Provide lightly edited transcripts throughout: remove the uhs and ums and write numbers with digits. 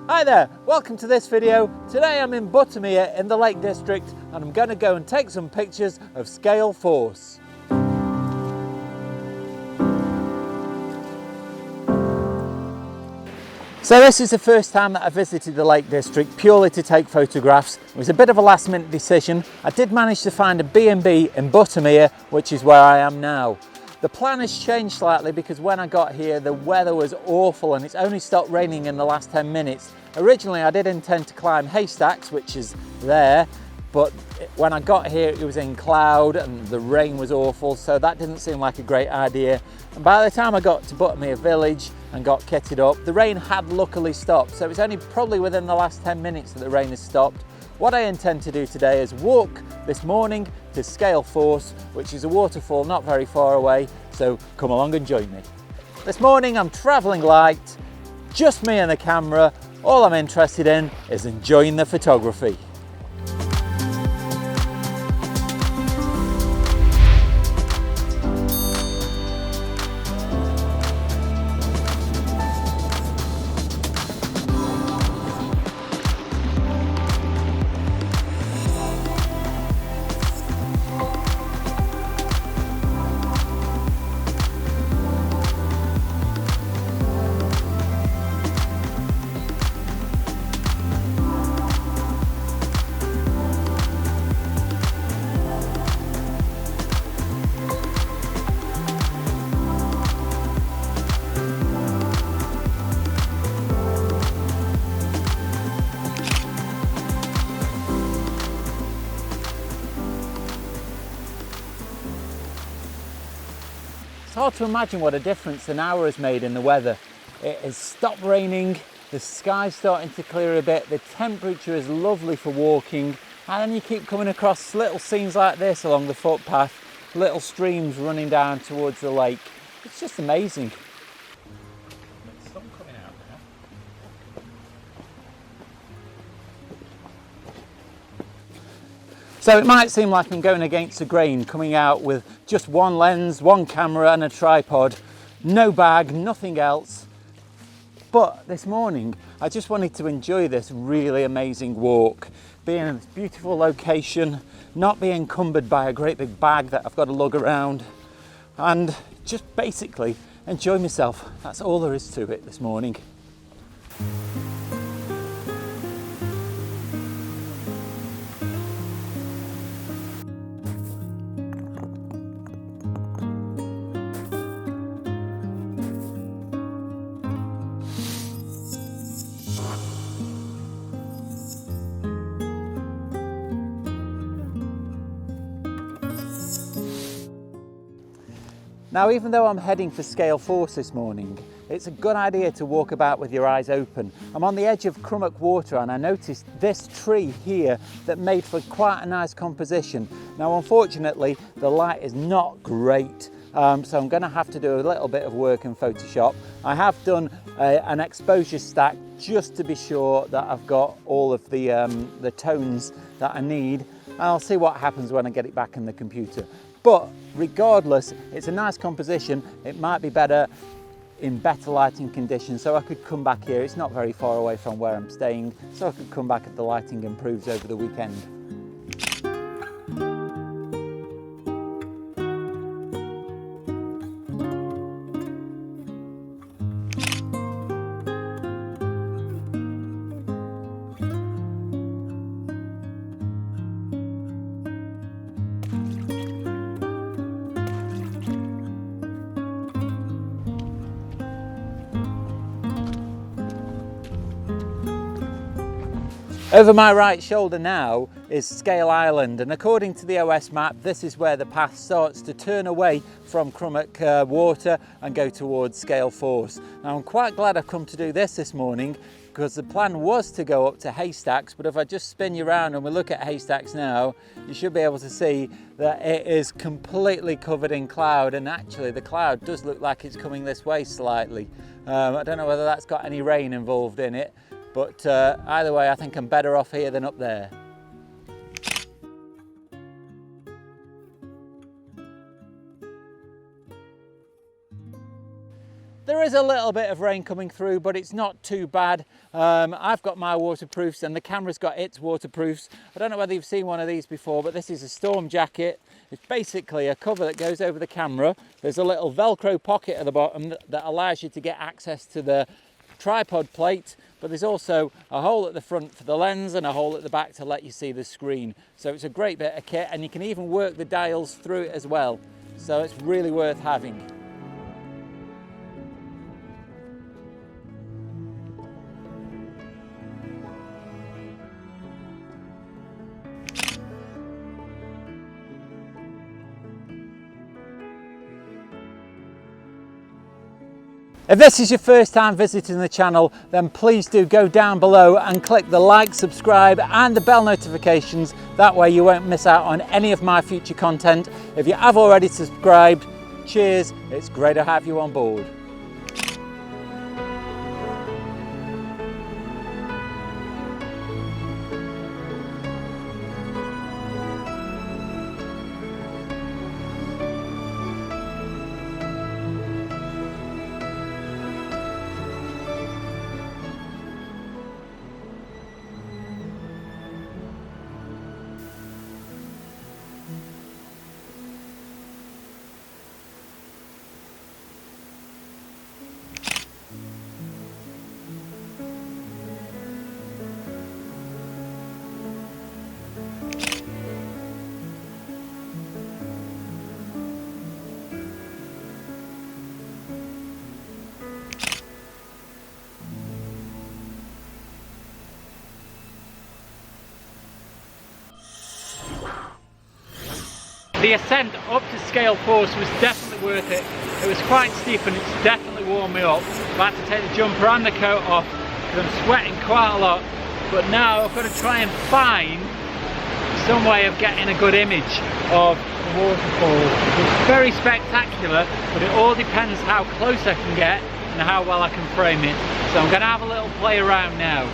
Hi there, welcome to this video. Today I'm in Buttermere in the Lake District and I'm going to go and take some pictures of scale force. So this is the first time that I visited the Lake District purely to take photographs. It was a bit of a last minute decision. I did manage to find a B&B in Buttermere, which is where I am now. The plan has changed slightly because when I got here the weather was awful and it's only stopped raining in the last 10 minutes. Originally I did intend to climb Haystacks, which is there, but when I got here it was in cloud and the rain was awful, so that didn't seem like a great idea. And by the time I got to Buttermere village and got kitted up, the rain had luckily stopped, so it's only probably within the last 10 minutes that the rain has stopped. What I intend to do today is walk this morning to Scale Force, which is a waterfall not very far away, so come along and join me. This morning I'm travelling light, just me and the camera. All I'm interested in is enjoying the photography. It's hard to imagine what a difference an hour has made in the weather. It has stopped raining, the sky's starting to clear a bit, the temperature is lovely for walking, and then you keep coming across little scenes like this along the footpath, little streams running down towards the lake. It's just amazing. There's sun coming out now. So it might seem like I'm going against the grain, coming out with just one lens, one camera and a tripod, no bag, nothing else. But this morning, I just wanted to enjoy this really amazing walk, being in this beautiful location, not being encumbered by a great big bag that I've got to lug around, and just basically enjoy myself. That's all there is to it this morning. Now, even though I'm heading for Scale Force this morning, it's a good idea to walk about with your eyes open. I'm on the edge of Crummock Water and I noticed this tree here that made for quite a nice composition. Now, unfortunately, the light is not great, so I'm going to have to do a little bit of work in Photoshop. I have done an exposure stack just to be sure that I've got all of the tones that I need. I'll see what happens when I get it back in the computer. But regardless, it's a nice composition. It might be better in better lighting conditions, so I could come back here. It's not very far away from where I'm staying, so I could come back if the lighting improves over the weekend. Over my right shoulder now is Scale Island, and according to the OS map, this is where the path starts to turn away from Crummock Water and go towards Scale Force. Now, I'm quite glad I've come to do this morning because the plan was to go up to Haystacks, but if I just spin you around and we look at Haystacks now, you should be able to see that it is completely covered in cloud, and actually the cloud does look like it's coming this way slightly. I don't know whether that's got any rain involved in it, but either way, I think I'm better off here than up there. There is a little bit of rain coming through, but it's not too bad. I've got my waterproofs and the camera's got its waterproofs. I don't know whether you've seen one of these before, but this is a storm jacket. It's basically a cover that goes over the camera. There's a little Velcro pocket at the bottom that allows you to get access to the tripod plate, but there's also a hole at the front for the lens and a hole at the back to let you see the screen. So it's a great bit of kit, and you can even work the dials through it as well. So it's really worth having. If this is your first time visiting the channel, then please do go down below and click the like, subscribe and the bell notifications. That way you won't miss out on any of my future content. If you have already subscribed, cheers, it's great to have you on board. The ascent up to Scale Force was definitely worth it. It was quite steep and it's definitely warmed me up. I've had to take the jumper and the coat off because I'm sweating quite a lot. But now I've got to try and find some way of getting a good image of the waterfall. It's very spectacular, but it all depends how close I can get and how well I can frame it. So I'm going to have a little play around now.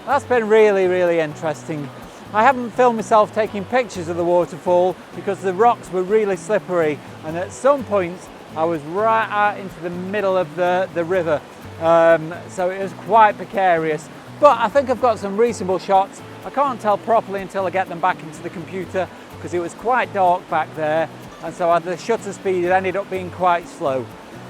That's been really interesting. I haven't filmed myself taking pictures of the waterfall because the rocks were really slippery, and at some points I was right out into the middle of the river, so it was quite precarious. But I think I've got some reasonable shots. I can't tell properly until I get them back into the computer because it was quite dark back there, and so the shutter speed ended up being quite slow.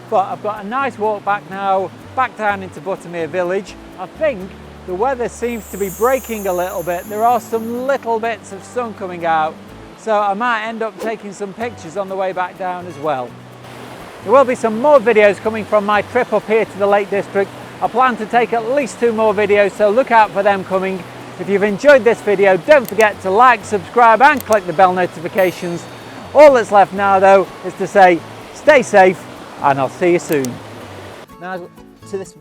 But I've got a nice walk back now, back down into Buttermere village. I think the weather seems to be breaking a little bit. There are some little bits of sun coming out, so I might end up taking some pictures on the way back down as well. There will be some more videos coming from my trip up here to the Lake District. I plan to take at least 2 more videos, so look out for them coming. If you've enjoyed this video, don't forget to like, subscribe and click the bell notifications. All that's left now though is to say stay safe, and I'll see you soon. Now, to this.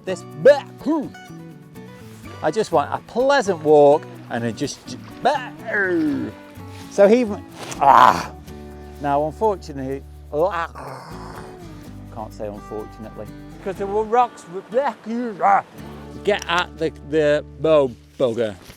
I just want a pleasant walk and a just. So he. Now, unfortunately, can't say unfortunately, because there were rocks. Get at the bugger.